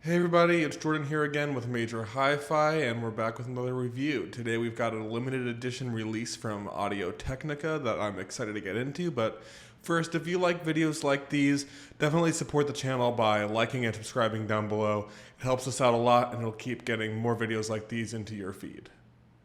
Hey everybody, it's Jordan here again with Major Hi-Fi, and we're back with another review. Today we've got a limited edition release from Audio-Technica that I'm excited to get into, but first, if you like videos like these, definitely support the channel by liking and subscribing down below. It helps us out a lot, and it'll keep getting more videos like these into your feed.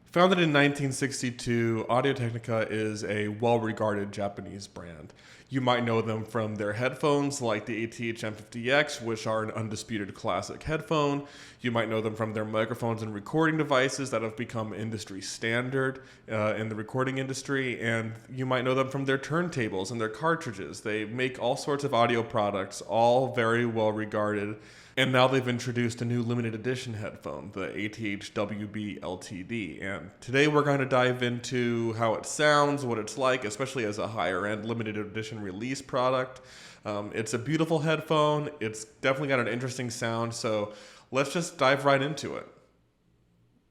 Founded in 1962, Audio-Technica is a well-regarded Japanese brand. You might know them from their headphones like the ATH-M50X, which are an undisputed classic headphone. You might know them from their microphones and recording devices that have become industry standard in the recording industry. And you might know them from their turntables and their cartridges. They make all sorts of audio products, all very well regarded. And now they've introduced a new limited edition headphone, the ATH-WB LTD. And today we're going to dive into how it sounds, what it's like, especially as a higher end limited edition release product. It's a beautiful headphone. It's definitely got an interesting sound. So let's just dive right into it.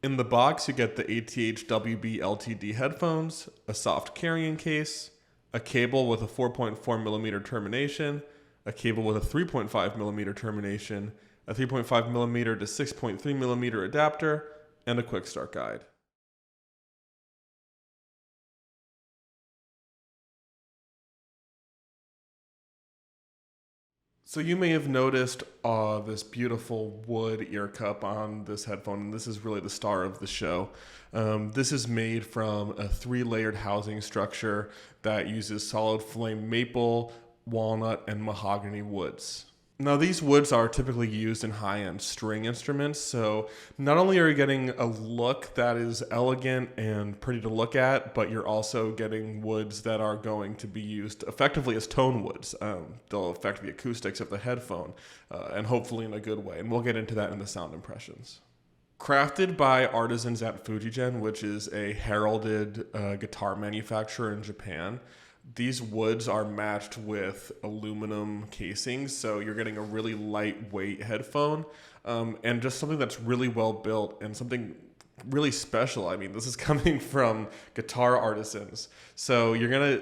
In the box, you get the ATH-WB LTD headphones, a soft carrying case, a cable with a 4.4 millimeter termination, a cable with a 3.5 millimeter termination, a 3.5 millimeter to 6.3 millimeter adapter, and a quick start guide. So you may have noticed this beautiful wood ear cup on this headphone, and this is really the star of the show. This is made from a 3-layered housing structure that uses solid flame maple, walnut, and mahogany woods. Now, these woods are typically used in high-end string instruments, so not only are you getting a look that is elegant and pretty to look at, but you're also getting woods that are going to be used effectively as tone woods. They'll affect the acoustics of the headphone, and hopefully in a good way, and we'll get into that in the sound impressions. Crafted by artisans at Fujigen, which is a heralded guitar manufacturer in Japan, these woods are matched with aluminum casings, so you're getting a really lightweight headphone, and just something that's really well built and something really special. I mean, this is coming from guitar artisans, so you're gonna,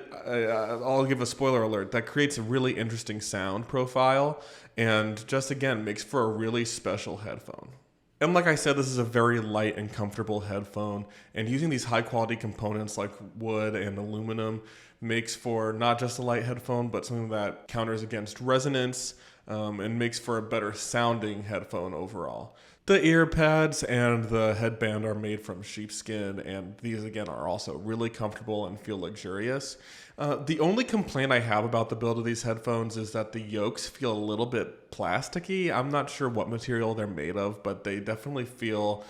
I'll give a spoiler alert, that creates a really interesting sound profile and just again makes for a really special headphone. And like I said, this is a very light and comfortable headphone, and using these high quality components like wood and aluminum makes for not just a light headphone, but something that counters against resonance and makes for a better sounding headphone overall. The ear pads and the headband are made from sheepskin, and these again are also really comfortable and feel luxurious. The only complaint I have about the build of these headphones is that the yokes feel a little bit plasticky. I'm not sure what material they're made of, but they definitely feel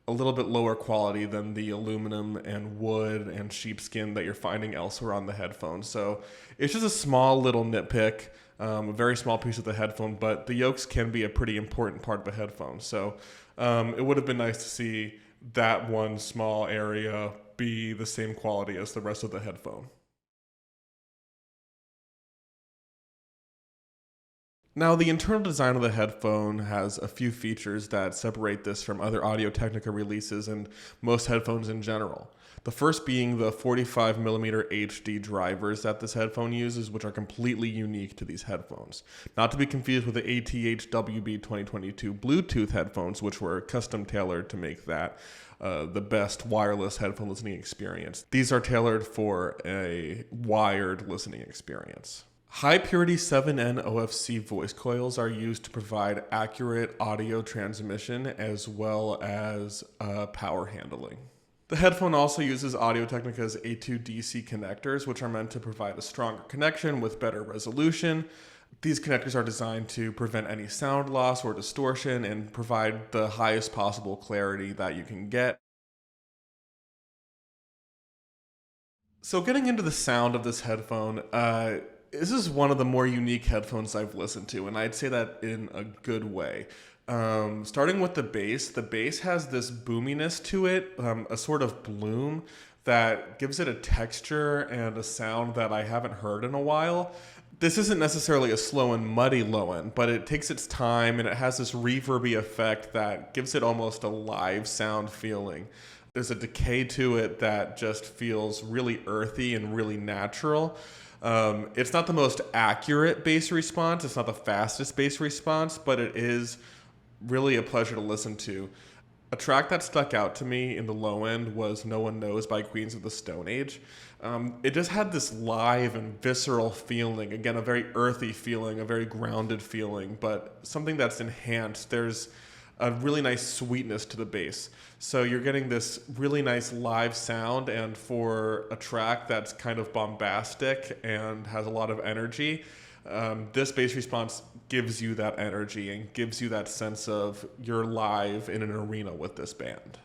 a little bit lower quality than the aluminum and wood and sheepskin that you're finding elsewhere on the headphones. So it's just a small little nitpick, a very small piece of the headphone, but the yokes can be a pretty important part of a headphone. So it would have been nice to see that one small area be the same quality as the rest of the headphone. Now, the internal design of the headphone has a few features that separate this from other Audio-Technica releases and most headphones in general. The first being the 45mm HD drivers that this headphone uses, which are completely unique to these headphones. Not to be confused with the ATH-WB 2022 Bluetooth headphones, which were custom tailored to make that the best wireless headphone listening experience. These are tailored for a wired listening experience. High purity 7N OFC voice coils are used to provide accurate audio transmission as well as power handling. The headphone also uses Audio-Technica's A2DC connectors, which are meant to provide a stronger connection with better resolution. These connectors are designed to prevent any sound loss or distortion and provide the highest possible clarity that you can get. So getting into the sound of this headphone, this is one of the more unique headphones I've listened to, and I'd say that in a good way. Starting with the bass has this boominess to it, a sort of bloom that gives it a texture and a sound that I haven't heard in a while. This isn't necessarily a slow and muddy low end, but it takes its time and it has this reverby effect that gives it almost a live sound feeling. There's a decay to it that just feels really earthy and really natural. It's not the most accurate bass response. It's not the fastest bass response, but it is Really a pleasure to listen to. A track that stuck out to me in the low end was No One Knows by Queens of the Stone Age. It just had this live and visceral feeling. Again, a very earthy feeling, a very grounded feeling, but something that's enhanced. There's a really nice sweetness to the bass. So you're getting this really nice live sound, and for a track that's kind of bombastic and has a lot of energy, this bass response gives you that energy and gives you that sense of you're live in an arena with this band.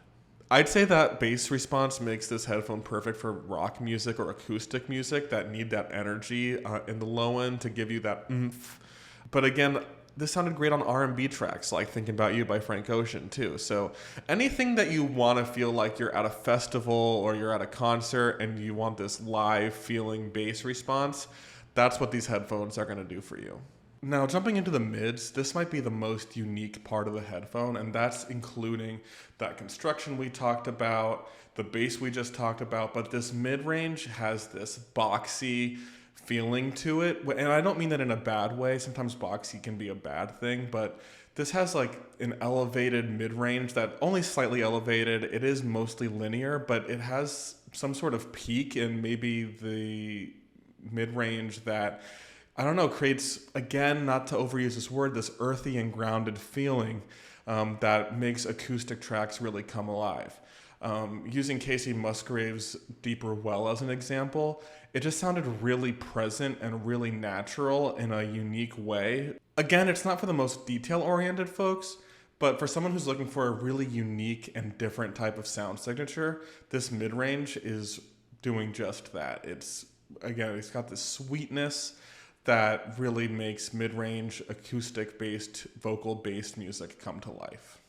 I'd say that bass response makes this headphone perfect for rock music or acoustic music that need that energy in the low end to give you that oomph. But again, this sounded great on R&B tracks like Thinking About You by Frank Ocean too. So anything that you want to feel like you're at a festival or you're at a concert and you want this live feeling bass response, that's what these headphones are going to do for you. Now, jumping into the mids, this might be the most unique part of the headphone, and that's including that construction we talked about, the bass we just talked about, but this mid-range has this boxy feeling to it. And I don't mean that in a bad way. Sometimes boxy can be a bad thing, but this has like an elevated mid-range that only slightly elevated. It is mostly linear, but it has some sort of peak in maybe the mid-range that, I don't know, creates, again, not to overuse this word, this earthy and grounded feeling that makes acoustic tracks really come alive. Using Casey Musgrave's Deeper Well as an example, it just sounded really present and really natural in a unique way. Again, it's not for the most detail-oriented folks, but for someone who's looking for a really unique and different type of sound signature, this mid-range is doing just that. It's got this sweetness that really makes mid-range acoustic-based, vocal-based music come to life.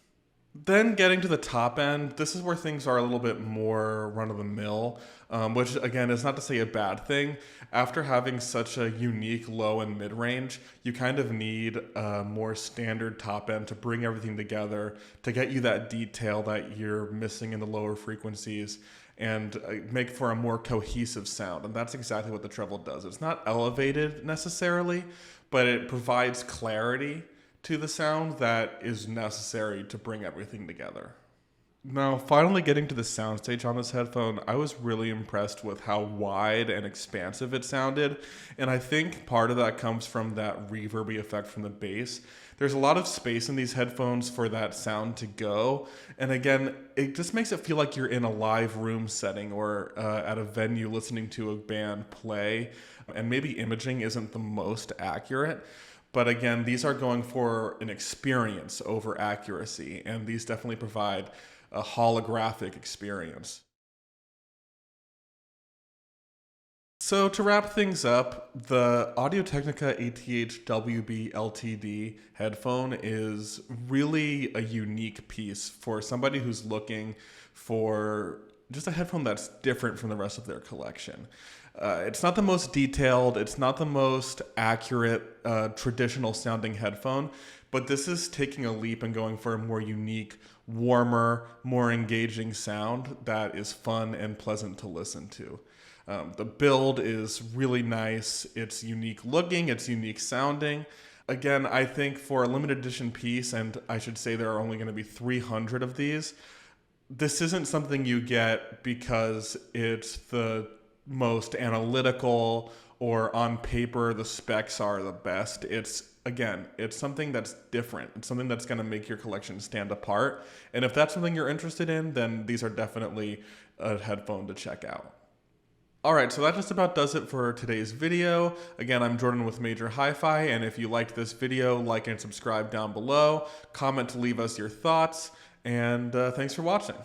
Then getting to the top end, this is where things are a little bit more run-of-the-mill, which again is not to say a bad thing. After having such a unique low and mid-range, you kind of need a more standard top end to bring everything together, to get you that detail that you're missing in the lower frequencies, and make for a more cohesive sound. And that's exactly what the treble does. It's not elevated necessarily, but it provides clarity to the sound that is necessary to bring everything together. Now, finally getting to the soundstage on this headphone, I was really impressed with how wide and expansive it sounded. And I think part of that comes from that reverby effect from the bass. There's a lot of space in these headphones for that sound to go. And again, it just makes it feel like you're in a live room setting or at a venue listening to a band play. And maybe imaging isn't the most accurate. But again, these are going for an experience over accuracy. And these definitely provide a holographic experience. So to wrap things up, the Audio-Technica ATH-WB LTD headphone is really a unique piece for somebody who's looking for just a headphone that's different from the rest of their collection. It's not the most detailed, it's not the most accurate, traditional sounding headphone, but this is taking a leap and going for a more unique, warmer, more engaging sound that is fun and pleasant to listen to. The build is really nice. It's unique looking, it's unique sounding. Again, I think for a limited edition piece, and I should say there are only going to be 300 of these, this isn't something you get because it's the most analytical or on paper the specs are the best. It's something that's different. It's something that's going to make your collection stand apart. And if that's something you're interested in, then these are definitely a headphone to check out. All right, so that just about does it for today's video. Again, I'm Jordan with Major Hi-Fi, and if you liked this video, like and subscribe down below. Comment to leave us your thoughts, and thanks for watching.